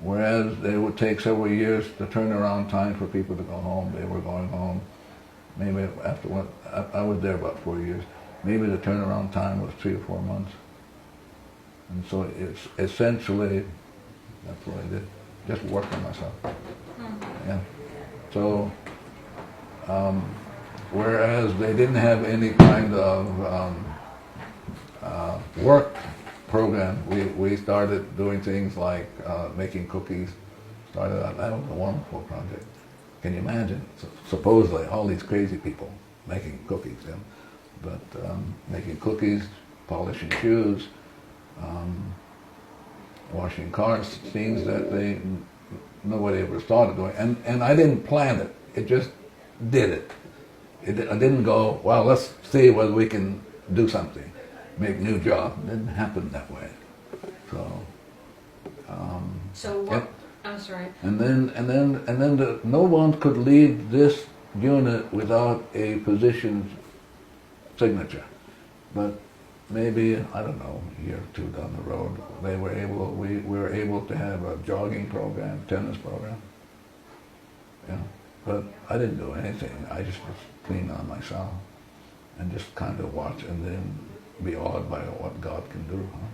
Whereas it would take several years to turn around time for people to go home. They were going home. Maybe after what I was there about 4 years. Maybe the turnaround time was 3 or 4 months. And so it's essentially, that's what I did, just work on myself. Yeah. So, whereas they didn't have any kind of work program, we started doing things like making cookies. Started out, that was a wonderful project. Can you imagine? Supposedly all these crazy people making cookies, yeah? But making cookies, polishing shoes, washing cars, things that nobody ever thought of doing. And I didn't plan it. It just did it. I didn't go, well, let's see whether we can do something, make a new job. It didn't happen that way. So what? Yep. I'm sorry. And then no one could leave this unit without a physician's signature. But maybe, I don't know, a year or two down the road, we were able to have a jogging program, tennis program. Yeah. But I didn't do anything. I just was clean on myself and just kind of watch and then be awed by what God can do. Huh?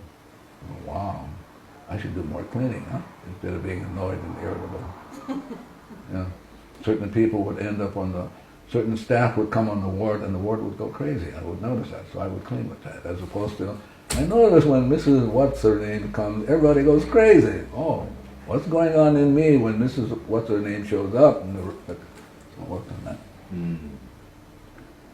Wow, I should do more cleaning, huh? Instead of being annoyed and irritable. Yeah. Certain people would end up certain staff would come on the ward and the ward would go crazy. I would notice that, so I would clean with that. As opposed to, I notice when Mrs. What's-Her-Name comes, everybody goes crazy. Oh, what's going on in me when Mrs. What's-Her-Name shows up? And I worked on that. Mm.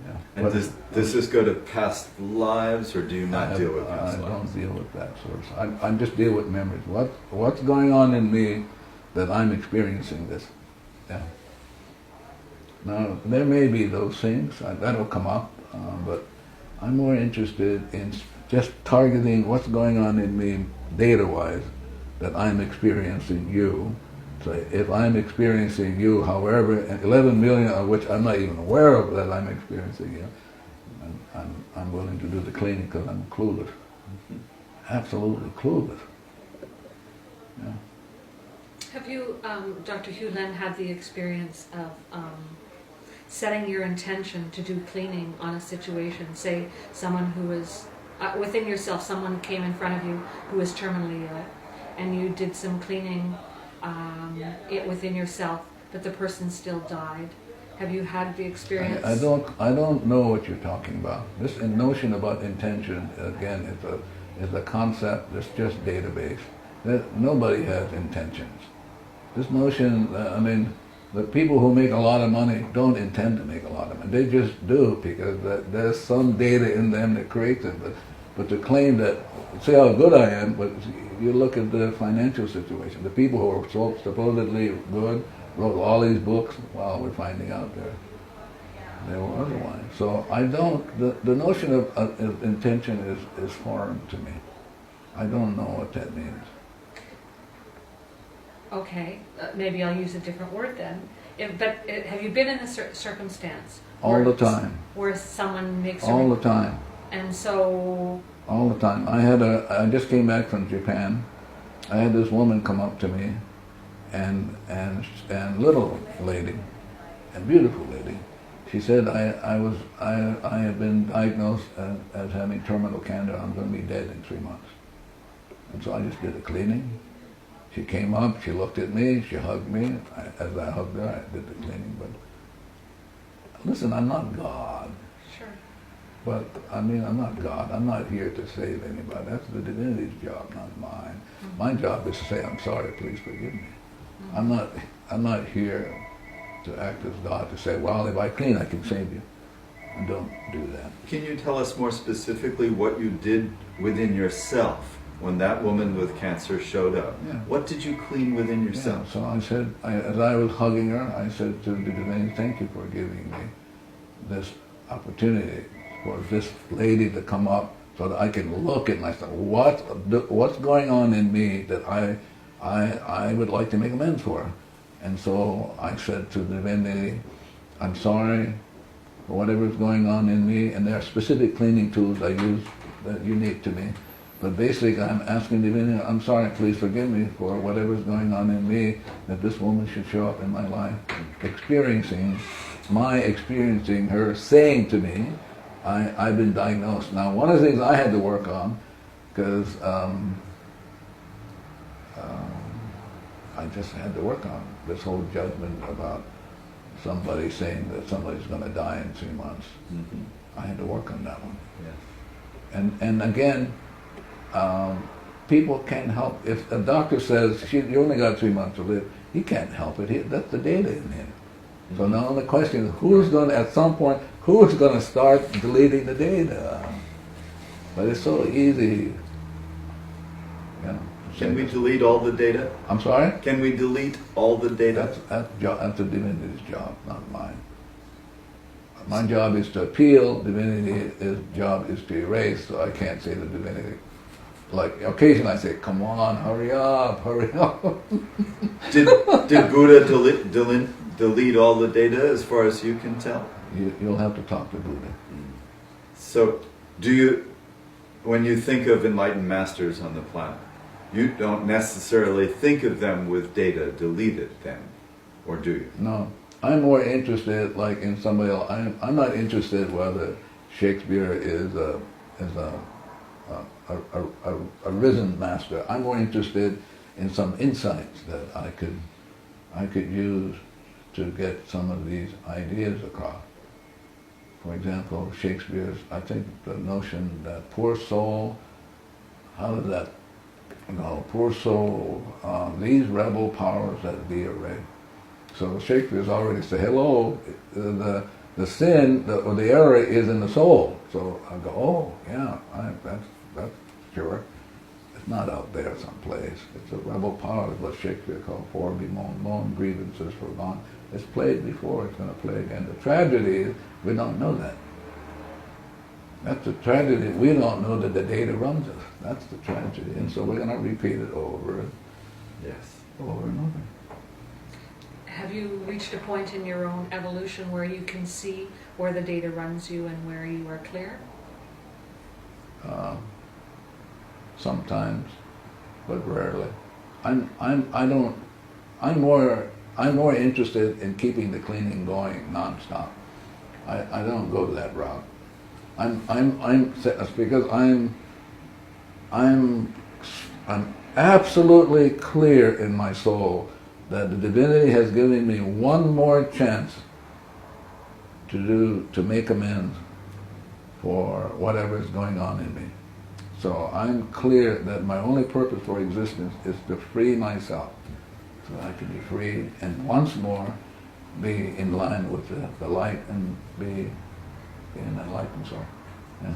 Yeah. And does this go to past lives, or do you not deal with past lives? I don't deal with that sort of stuff. I just deal with memories. What's going on in me that I'm experiencing this? Yeah. Now, there may be those things, that'll come up, but I'm more interested in just targeting what's going on in me data-wise that I'm experiencing you. So if I'm experiencing you, however, 11 million of which I'm not even aware of that I'm experiencing you, I'm willing to do the cleaning because I'm clueless. Absolutely clueless. Yeah. Have you, Dr. Hew Len, had the experience of setting your intention to do cleaning on a situation? Say someone who is, within yourself, someone came in front of you who was terminally ill, and you did some cleaning within yourself, but the person still died. Have you had the experience? I don't know what you're talking about. This notion about intention, again, is a concept that's just database. Nobody has intentions. This notion, the people who make a lot of money don't intend to make a lot of money. They just do because there's some data in them that creates it. But to claim that, say how good I am, but you look at the financial situation. The people who are supposedly good wrote all these books. Well, we're finding out they were otherwise. So I don't, the notion of intention is foreign to me. I don't know what that means. Okay, maybe I'll use a different word then. Have you been in a circumstance? All the time. Where someone makes all the time. And so... All the time. I just came back from Japan. I had this woman come up to me, and little lady, and beautiful lady. She said, I have been diagnosed as having terminal cancer. I'm going to be dead in 3 months. And so I just did a cleaning. She came up, she looked at me, she hugged me. As I hugged her, I did the cleaning. But listen, I'm not God. Sure. But I'm not God. I'm not here to save anybody. That's the divinity's job, not mine. Mm-hmm. My job is to say, I'm sorry, please forgive me. Mm-hmm. I'm not here to act as God to say, well, if I clean, I can save you. I don't do that. Can you tell us more specifically what you did within yourself when that woman with cancer showed up? Yeah. What did you clean within yourself? Yeah, so I said, as I was hugging her, I said to the divinity, thank you for giving me this opportunity for this lady to come up so that I can look at myself. What's going on in me that I would like to make amends for? And so I said to the divinity, I'm sorry for whatever's going on in me, and there are specific cleaning tools I use that are unique to me. But basically, I'm asking divinity, I'm sorry, please forgive me for whatever's going on in me, that this woman should show up in my life, experiencing her saying to me, I've been diagnosed. Now, one of the things I had to work on, because I just had to work on this whole judgment about somebody saying that somebody's going to die in 3 months. Mm-hmm. I had to work on that one. Yes. And again, people can't help. If a doctor says you only got 3 months to live, he can't help it. That's the data in him. So now the question is, at some point, who's going to start deleting the data? But it's so easy. Can we delete all the data? I'm sorry? Can we delete all the data? That's the divinity's job, not mine. My job is to appeal, divinity's job is to erase, so I can't say to divinity. Like, occasionally I say, come on, hurry up. Did Buddha delete all the data as far as you can tell? You'll have to talk to Buddha. So, when you think of enlightened masters on the planet, you don't necessarily think of them with data deleted then, or do you? No. I'm more interested, like in somebody else. I'm not interested whether Shakespeare is a risen master. I'm more interested in some insights that I could use to get some of these ideas across. For example, Shakespeare's, I think the notion that poor soul, how does that go? Poor soul, these rebel powers that thee array. So Shakespeare's already said, hello, the sin, or the error is in the soul. So I go, oh, yeah, that's sure. It's not out there someplace. It's a rebel power, is what Shakespeare called for, bemoan, grievances forgone. It's played before, it's going to play again. The tragedy is, we don't know that. That's the tragedy. We don't know that the data runs us. That's the tragedy. And so we're going to repeat it over and over. Have you reached a point in your own evolution where you can see where the data runs you and where you are clear? Sometimes, but rarely. I'm more interested in keeping the cleaning going nonstop. I don't go to that route. Because I'm absolutely clear in my soul that the divinity has given me one more chance to make amends for whatever is going on in me. So I'm clear that my only purpose for existence is to free myself, so I can be free and once more be in line with the light and be an enlightened soul. Yeah.